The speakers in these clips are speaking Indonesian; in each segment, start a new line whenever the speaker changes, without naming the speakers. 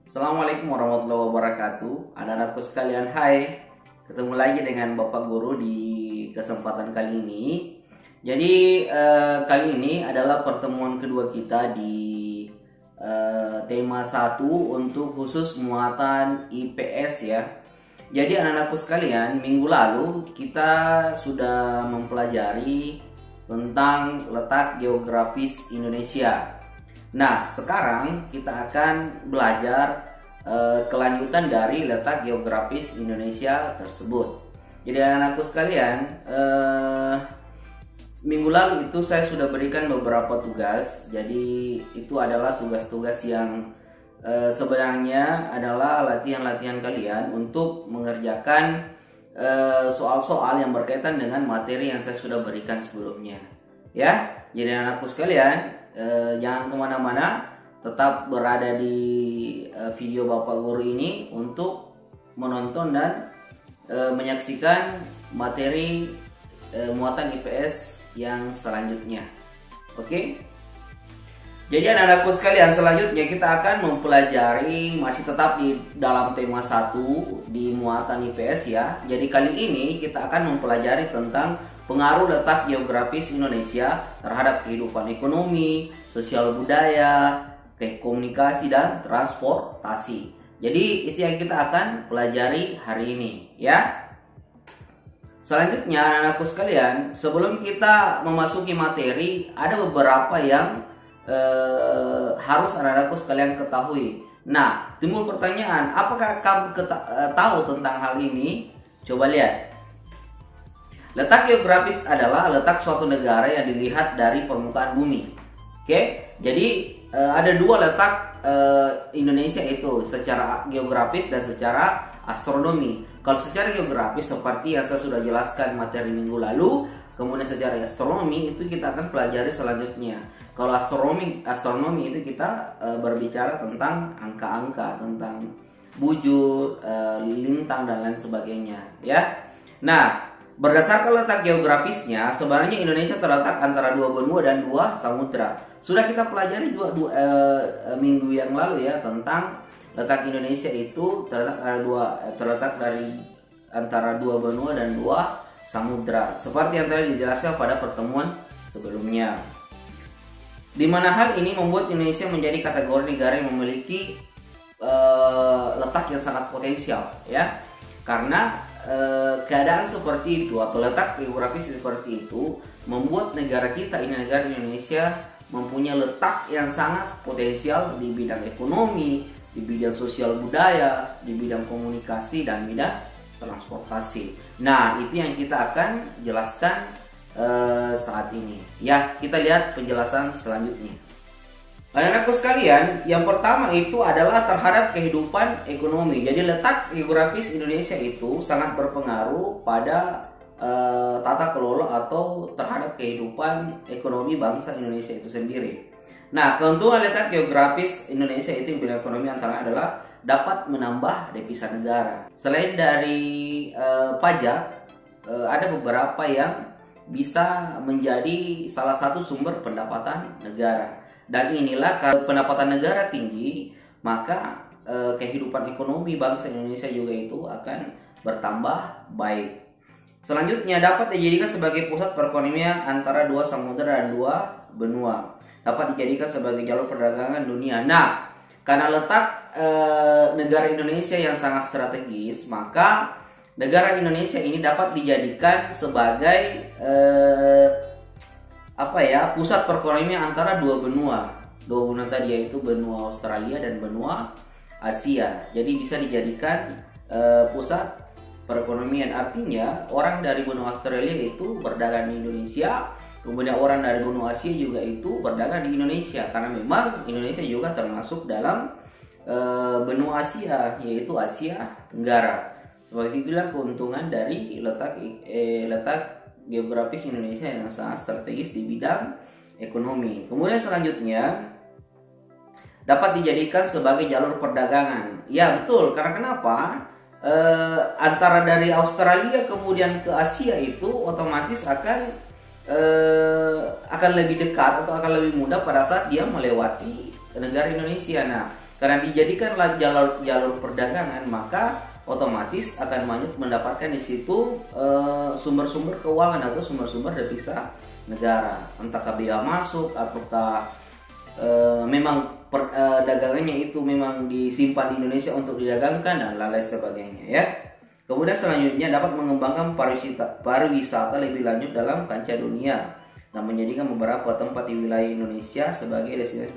Assalamualaikum warahmatullahi wabarakatuh. Anak-anakku sekalian, hai. Ketemu lagi dengan Bapak Guru di kesempatan kali ini. Jadi kali ini adalah pertemuan kedua kita di tema 1 untuk khusus muatan IPS ya. Jadi anak-anakku sekalian, minggu lalu kita sudah mempelajari tentang letak geografis Indonesia. Nah, sekarang kita akan belajar kelanjutan dari letak geografis Indonesia tersebut. Jadi anak-anakku sekalian, minggu lalu itu saya sudah berikan beberapa tugas. Jadi itu adalah tugas-tugas yang sebenarnya adalah latihan-latihan kalian untuk mengerjakan soal-soal yang berkaitan dengan materi yang saya sudah berikan sebelumnya. Ya, jadi anak-anakku sekalian, jangan kemana-mana, tetap berada di video Bapak Guru ini untuk menonton dan menyaksikan materi muatan IPS yang selanjutnya. Oke? Jadi anak-anakku sekalian, selanjutnya kita akan mempelajari masih tetap di dalam tema 1 di muatan IPS ya. Jadi kali ini kita akan mempelajari tentang pengaruh letak geografis Indonesia terhadap kehidupan ekonomi, sosial budaya, komunikasi dan transportasi. Jadi itu yang kita akan pelajari hari ini ya. Selanjutnya anak-anakku sekalian, sebelum kita memasuki materi, ada beberapa yang harus anak-anakku sekalian ketahui. Nah, timbul pertanyaan, apakah kamu tahu tentang hal ini? Coba lihat. Letak geografis adalah letak suatu negara yang dilihat dari permukaan bumi. Oke, jadi ada dua letak Indonesia itu, secara geografis dan secara astronomi. Kalau secara geografis seperti yang saya sudah jelaskan materi minggu lalu, kemudian secara astronomi itu kita akan pelajari selanjutnya. Kalau astronomi itu kita berbicara tentang angka-angka, tentang bujur, lintang dan lain sebagainya, ya. Nah, berdasarkan letak geografisnya, sebenarnya Indonesia terletak antara dua benua dan dua samudra. Sudah kita pelajari minggu yang lalu ya tentang letak Indonesia itu terletak dari antara dua benua dan dua samudra. Seperti yang tadi dijelaskan pada pertemuan sebelumnya. Di mana hal ini membuat Indonesia menjadi kategori negara yang memiliki letak yang sangat potensial ya. Karena keadaan seperti itu atau letak geografis seperti itu membuat negara kita ini, negara Indonesia, mempunyai letak yang sangat potensial di bidang ekonomi, di bidang sosial budaya, di bidang komunikasi dan bidang transportasi. Nah, itu yang kita akan jelaskan saat ini. Ya, kita lihat penjelasan selanjutnya. Anak-anakku sekalian, yang pertama itu adalah terhadap kehidupan ekonomi. Jadi letak geografis Indonesia itu sangat berpengaruh pada tata kelola atau terhadap kehidupan ekonomi bangsa Indonesia itu sendiri. Nah, keuntungan letak geografis Indonesia itu di bidang ekonomi antara adalah dapat menambah devisa negara. Selain dari pajak, ada beberapa yang bisa menjadi salah satu sumber pendapatan negara. Dan inilah kalau pendapatan negara tinggi, maka kehidupan ekonomi bangsa Indonesia juga itu akan bertambah baik. Selanjutnya dapat dijadikan sebagai pusat perekonomian antara dua samudera dan dua benua. Dapat dijadikan sebagai jalur perdagangan dunia. Nah, karena letak negara Indonesia yang sangat strategis, maka negara Indonesia ini dapat dijadikan sebagai pusat perekonomian antara dua benua. Dua benua tadi yaitu benua Australia dan benua Asia. Jadi bisa dijadikan pusat perekonomian. Artinya orang dari benua Australia itu berdagang di Indonesia, kemudian orang dari benua Asia juga itu berdagang di Indonesia, karena memang Indonesia juga termasuk dalam benua Asia, yaitu Asia Tenggara. Seperti itulah keuntungan dari letak geografis Indonesia yang sangat strategis di bidang ekonomi. Kemudian selanjutnya dapat dijadikan sebagai jalur perdagangan. Ya betul, karena kenapa? Antara dari Australia kemudian ke Asia itu otomatis akan lebih dekat atau akan lebih mudah pada saat dia melewati negara Indonesia. Nah, Karena dijadikanlah jalur perdagangan, maka otomatis akan banyak mendapatkan di situ sumber-sumber keuangan atau sumber-sumber devisa negara, entahkah biaya masuk ataukah memang dagangannya itu memang disimpan di Indonesia untuk didagangkan dan lain sebagainya ya. Kemudian selanjutnya dapat mengembangkan pariwisata lebih lanjut dalam kancah dunia dan menjadikan beberapa tempat di wilayah Indonesia sebagai destinasi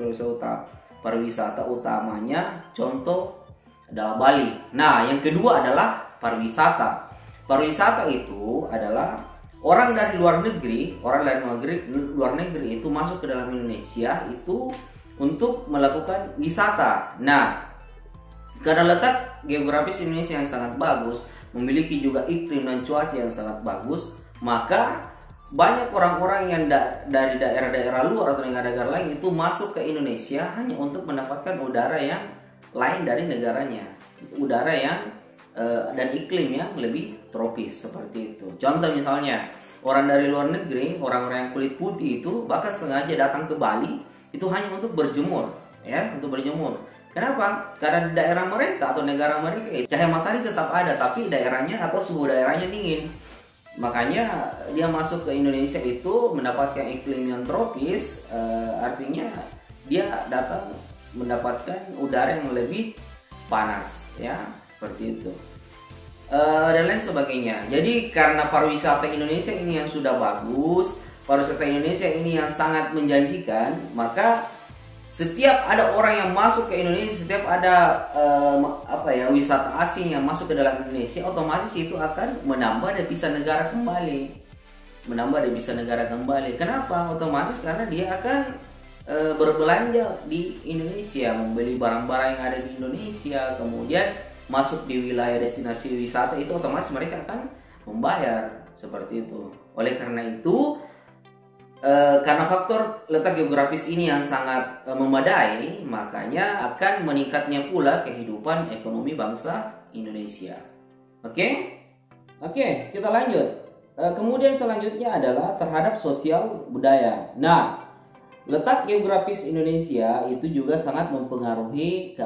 pariwisata utamanya, contoh adalah Bali. Nah, yang kedua adalah pariwisata. Pariwisata itu adalah orang dari luar negeri itu masuk ke dalam Indonesia itu untuk melakukan wisata. Nah, karena letak geografis Indonesia yang sangat bagus, memiliki juga iklim dan cuaca yang sangat bagus, maka banyak orang-orang yang dari daerah-daerah luar atau negara-negara lain itu masuk ke Indonesia hanya untuk mendapatkan udara yang lain dari negaranya, udara yang dan iklim yang lebih tropis seperti itu. Contoh misalnya orang dari luar negeri, orang-orang yang kulit putih itu bahkan sengaja datang ke Bali itu hanya untuk berjemur, ya, untuk berjemur. Kenapa? Karena di daerah mereka atau negara mereka cahaya matahari tetap ada, tapi daerahnya atau suhu daerahnya dingin. Makanya dia masuk ke Indonesia itu mendapatkan iklim yang tropis, artinya dia datang mendapatkan udara yang lebih panas, ya, seperti itu. Dan lain sebagainya. Jadi karena pariwisata Indonesia ini yang sudah bagus, pariwisata Indonesia ini yang sangat menjanjikan, maka setiap ada orang yang masuk ke Indonesia, setiap ada wisata asing yang masuk ke dalam Indonesia, otomatis itu akan menambah devisa negara kembali. Kenapa? Otomatis karena dia akan berbelanja di Indonesia, membeli barang-barang yang ada di Indonesia, kemudian masuk di wilayah destinasi wisata itu otomatis mereka akan membayar seperti itu. Oleh karena itu, karena faktor letak geografis ini yang sangat memadai, makanya akan meningkatnya pula kehidupan ekonomi bangsa Indonesia. Oke, kita lanjut. Kemudian selanjutnya adalah terhadap sosial budaya. Nah, letak geografis Indonesia itu juga sangat mempengaruhi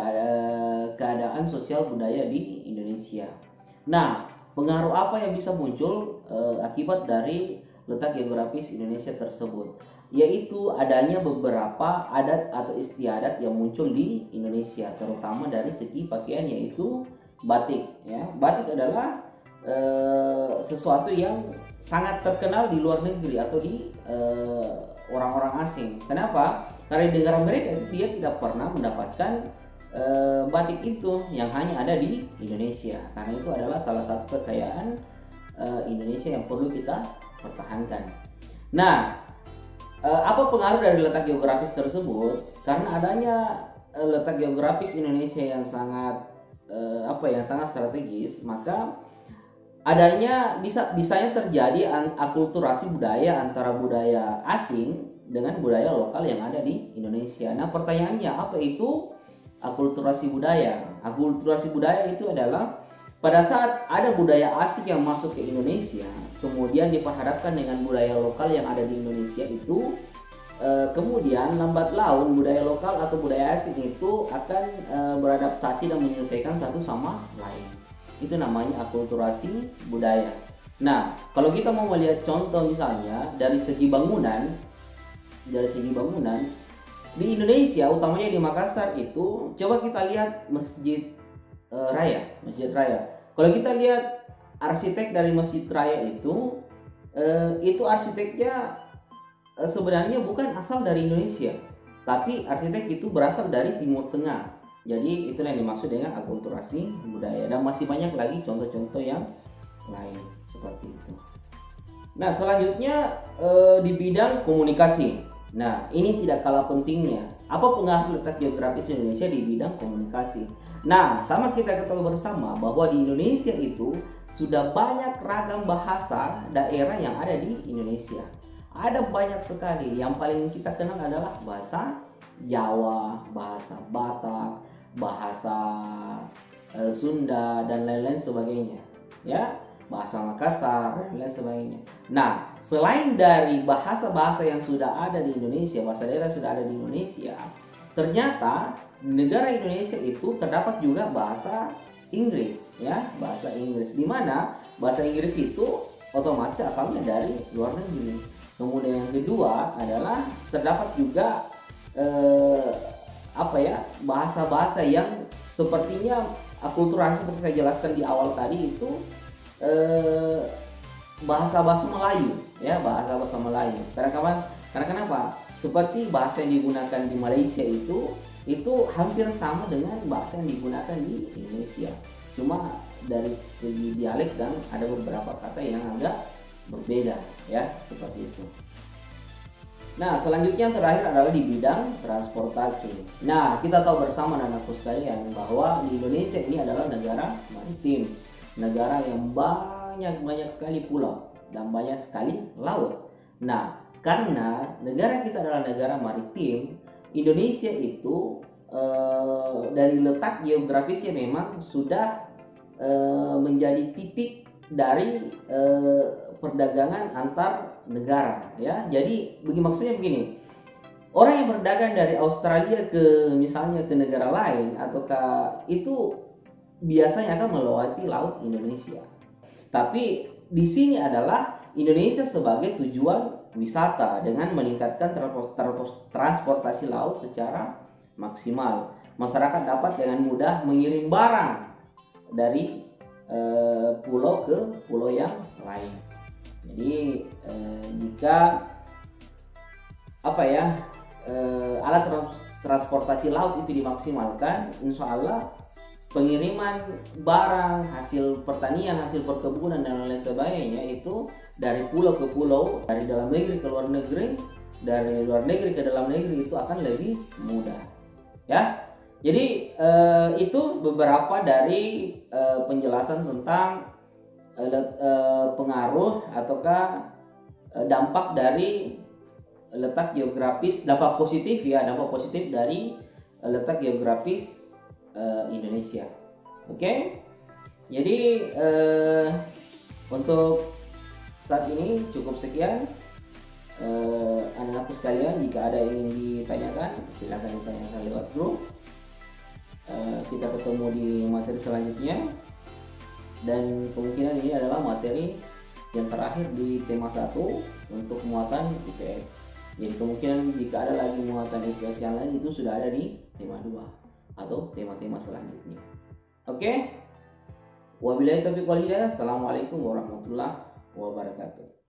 keadaan sosial budaya di Indonesia. Nah, pengaruh apa yang bisa muncul akibat dari letak geografis Indonesia tersebut, yaitu adanya beberapa adat atau istiadat yang muncul di Indonesia, terutama dari segi pakaian, yaitu batik. Ya, batik adalah sesuatu yang sangat terkenal di luar negeri atau di orang-orang asing. Kenapa? Karena di negara mereka itu dia tidak pernah mendapatkan batik itu yang hanya ada di Indonesia. Karena itu adalah salah satu kekayaan Indonesia yang perlu kita pertahankan. Nah, apa pengaruh dari letak geografis tersebut? Karena adanya letak geografis Indonesia yang sangat sangat strategis, maka adanya bisanya terjadi akulturasi budaya antara budaya asing dengan budaya lokal yang ada di Indonesia. Nah, pertanyaannya, apa itu akulturasi budaya? Akulturasi budaya itu adalah pada saat ada budaya asing yang masuk ke Indonesia, kemudian diperhadapkan dengan budaya lokal yang ada di Indonesia itu, kemudian lambat laun budaya lokal atau budaya asing itu akan beradaptasi dan menyesuaikan satu sama lain. Itu namanya akulturasi budaya. Nah, kalau kita mau melihat contoh misalnya dari segi bangunan di Indonesia, utamanya di Makassar itu, coba kita lihat Masjid Raya. Kalau kita lihat arsitek dari Masjid Raya itu arsiteknya sebenarnya bukan asal dari Indonesia, tapi arsitek itu berasal dari Timur Tengah. Jadi itulah yang dimaksud dengan akulturasi budaya, dan masih banyak lagi contoh-contoh yang lain seperti itu. Nah, selanjutnya di bidang komunikasi. Nah, ini tidak kalah pentingnya. Apa pengaruh letak geografis Indonesia di bidang komunikasi? Nah, sama kita ketahui bersama bahwa di Indonesia itu sudah banyak ragam bahasa daerah yang ada di Indonesia. Ada banyak sekali. Yang paling kita kenal adalah bahasa Jawa, bahasa Batak, bahasa Sunda, dan lain-lain sebagainya. Ya, bahasa Makassar dan lain sebagainya. Nah, selain dari bahasa-bahasa yang sudah ada di Indonesia, bahasa daerah sudah ada di Indonesia, ternyata di negara Indonesia itu terdapat juga bahasa Inggris, ya, bahasa Inggris, di mana bahasa Inggris itu otomatis asalnya dari luar negeri. Kemudian yang kedua adalah terdapat juga bahasa-bahasa yang sepertinya akulturasi seperti saya jelaskan di awal tadi itu bahasa-bahasa Melayu, ya, bahasa-bahasa Melayu. Karena kenapa? Seperti bahasa yang digunakan di Malaysia itu hampir sama dengan bahasa yang digunakan di Indonesia. Cuma dari segi dialek dan ada beberapa kata yang agak berbeda, ya, seperti itu. Nah, selanjutnya yang terakhir adalah di bidang transportasi. Nah, kita tahu bersama anakku sekalian bahwa di Indonesia ini adalah negara maritim, negara yang banyak sekali pulau dan banyak sekali laut. Nah, karena negara kita adalah negara maritim, Indonesia itu dari letak geografisnya memang sudah menjadi titik dari perdagangan antar negara, ya. Jadi maksudnya begini, orang yang berdagang dari Australia ke misalnya ke negara lain ataukah itu biasanya akan melewati laut Indonesia. Tapi di sini adalah Indonesia sebagai tujuan wisata dengan meningkatkan transportasi laut secara maksimal. Masyarakat dapat dengan mudah mengirim barang dari pulau ke pulau yang lain. Jadi jika alat transportasi laut itu dimaksimalkan, insya Allah pengiriman barang, hasil pertanian, hasil perkebunan dan lain sebagainya itu dari pulau ke pulau, dari dalam negeri ke luar negeri, dari luar negeri ke dalam negeri itu akan lebih mudah, ya. Jadi itu beberapa dari penjelasan tentang pengaruh ataukah dampak dari letak geografis, dampak positif dari letak geografis Indonesia. Oke. Jadi untuk saat ini cukup sekian. Anak-anakku sekalian, jika ada yang ingin ditanyakan silakan ditanyakan lewat grup. Kita ketemu di materi selanjutnya, dan kemungkinan ini adalah materi yang terakhir di tema 1 untuk muatan IPS. Jadi kemungkinan jika ada lagi muatan IPS yang lain itu sudah ada di tema 2 atau tema-tema selanjutnya. Oke. Wabillahi taufiq wal hidayah. Assalamualaikum warahmatullahi wabarakatuh.